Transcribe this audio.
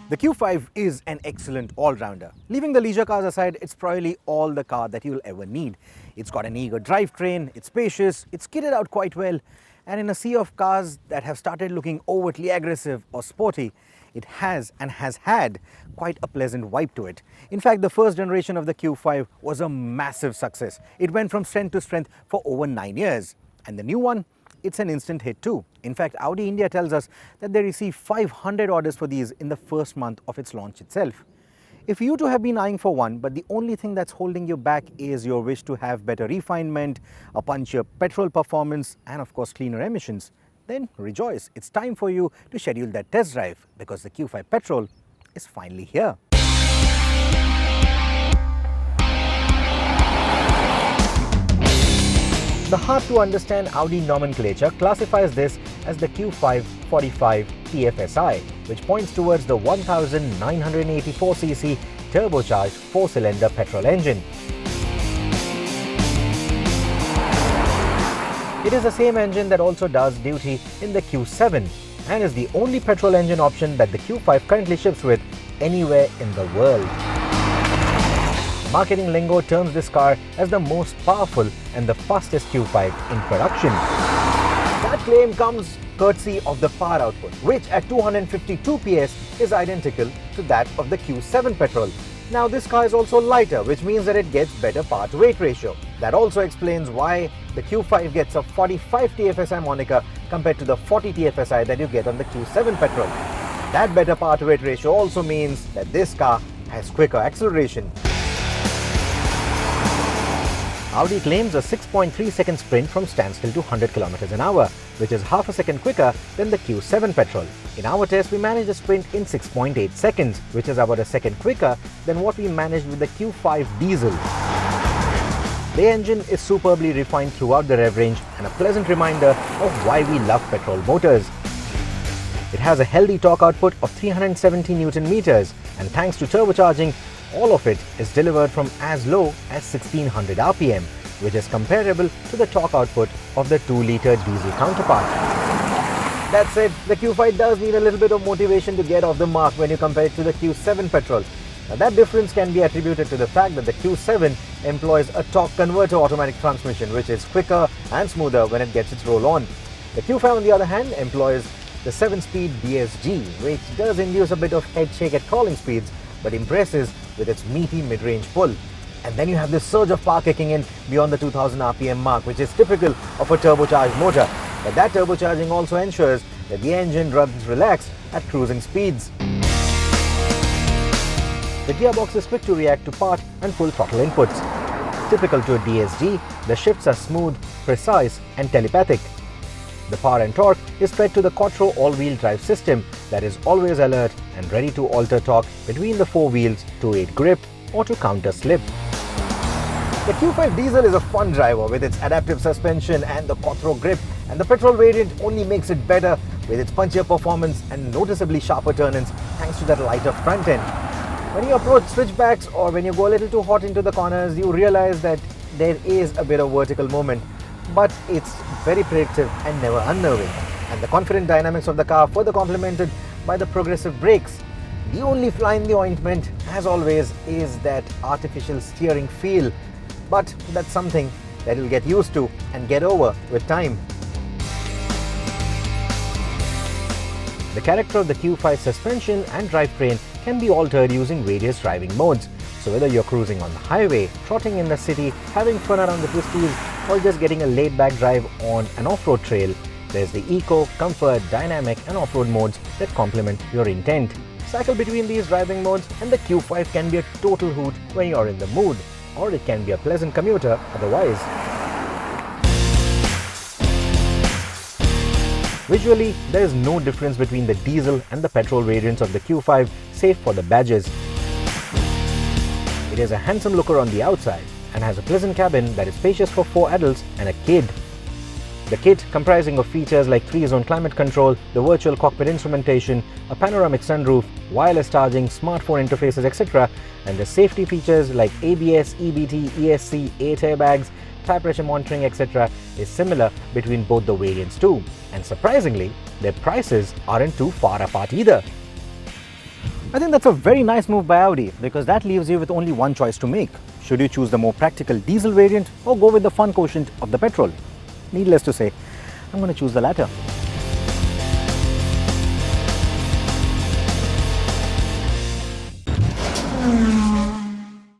The Q5 is an excellent all-rounder. Leaving the leisure cars aside, it's probably all the car that you'll ever need. It's got an eager drivetrain, it's spacious, it's kitted out quite well, and in a sea of cars that have started looking overtly aggressive or sporty, it has and has had quite a pleasant vibe to it. In fact, the first generation of the Q5 was a massive success. It went from strength to strength for over 9 years. And the new one, it's an instant hit too. In fact, Audi India tells us that they received 500 orders for these in the first month of its launch itself. If you too have been eyeing for one, but the only thing that's holding you back is your wish to have better refinement, a punchier petrol performance, and of course cleaner emissions, then rejoice. It's time for you to schedule that test drive because the Q5 petrol is finally here. The hard-to-understand Audi nomenclature classifies this as the Q5 45 TFSI, which points towards the 1984cc turbocharged 4-cylinder petrol engine. It is the same engine that also does duty in the Q7 and is the only petrol engine option that the Q5 currently ships with anywhere in the world. Marketing lingo terms this car as the most powerful and the fastest Q5 in production. That claim comes courtesy of the power output, which at 252 PS is identical to that of the Q7 petrol. Now this car is also lighter, which means that it gets better power to weight ratio. That also explains why the Q5 gets a 45 TFSI moniker compared to the 40 TFSI that you get on the Q7 petrol. That better power to weight ratio also means that this car has quicker acceleration. Audi claims a 6.3-second sprint from standstill to 100 km an hour, which is half a second quicker than the Q7 petrol. In our test, we managed a sprint in 6.8 seconds, which is about a second quicker than what we managed with the Q5 diesel. The engine is superbly refined throughout the rev range and a pleasant reminder of why we love petrol motors. It has a healthy torque output of 370 Newton meters, and thanks to turbocharging, all of it is delivered from as low as 1600 RPM, which is comparable to the torque output of the 2-litre diesel counterpart. That said, the Q5 does need a little bit of motivation to get off the mark when you compare it to the Q7 petrol. Now, that difference can be attributed to the fact that the Q7 employs a torque converter automatic transmission, which is quicker and smoother when it gets its roll on. The Q5, on the other hand, employs the 7-speed DSG, which does induce a bit of head shake at crawling speeds, but impresses with its meaty mid-range pull. And then you have this surge of power kicking in beyond the 2000 RPM mark, which is typical of a turbocharged motor. But that turbocharging also ensures that the engine runs relaxed at cruising speeds. The gearbox is quick to react to part and full throttle inputs. Typical to a DSG, the shifts are smooth, precise and telepathic. The power and torque is fed to the Quattro all-wheel drive system that is always alert and ready to alter torque between the 4 wheels to aid grip or to counter slip. The Q5 diesel is a fun driver with its adaptive suspension and the Quattro grip, and the petrol variant only makes it better with its punchier performance and noticeably sharper turn-ins thanks to that lighter front end. When you approach switchbacks or when you go a little too hot into the corners, you realize that there is a bit of vertical movement, but it's very predictive and never unnerving. And the confident dynamics of the car further complemented by the progressive brakes. The only fly in the ointment, as always, is that artificial steering feel. But that's something that you'll get used to and get over with time. The character of the Q5 suspension and drivetrain can be altered using various driving modes. So whether you're cruising on the highway, trotting in the city, having fun around the twisties, or just getting a laid-back drive on an off-road trail, there's the eco, comfort, dynamic and off-road modes that complement your intent. Cycle between these driving modes and the Q5 can be a total hoot when you're in the mood, or it can be a pleasant commuter otherwise. Visually, there is no difference between the diesel and the petrol variants of the Q5, save for the badges. It is a handsome looker on the outside and has a pleasant cabin that is spacious for 4 adults and a kid. The kit, comprising of features like 3-zone climate control, the virtual cockpit instrumentation, a panoramic sunroof, wireless charging, smartphone interfaces, etc., and the safety features like ABS, EBT, ESC, 8 airbags, tire pressure monitoring, etc. is similar between both the variants too. And surprisingly, their prices aren't too far apart either. I think that's a very nice move by Audi, because that leaves you with only one choice to make. Should you choose the more practical diesel variant or go with the fun quotient of the petrol? Needless to say, I'm going to choose the latter.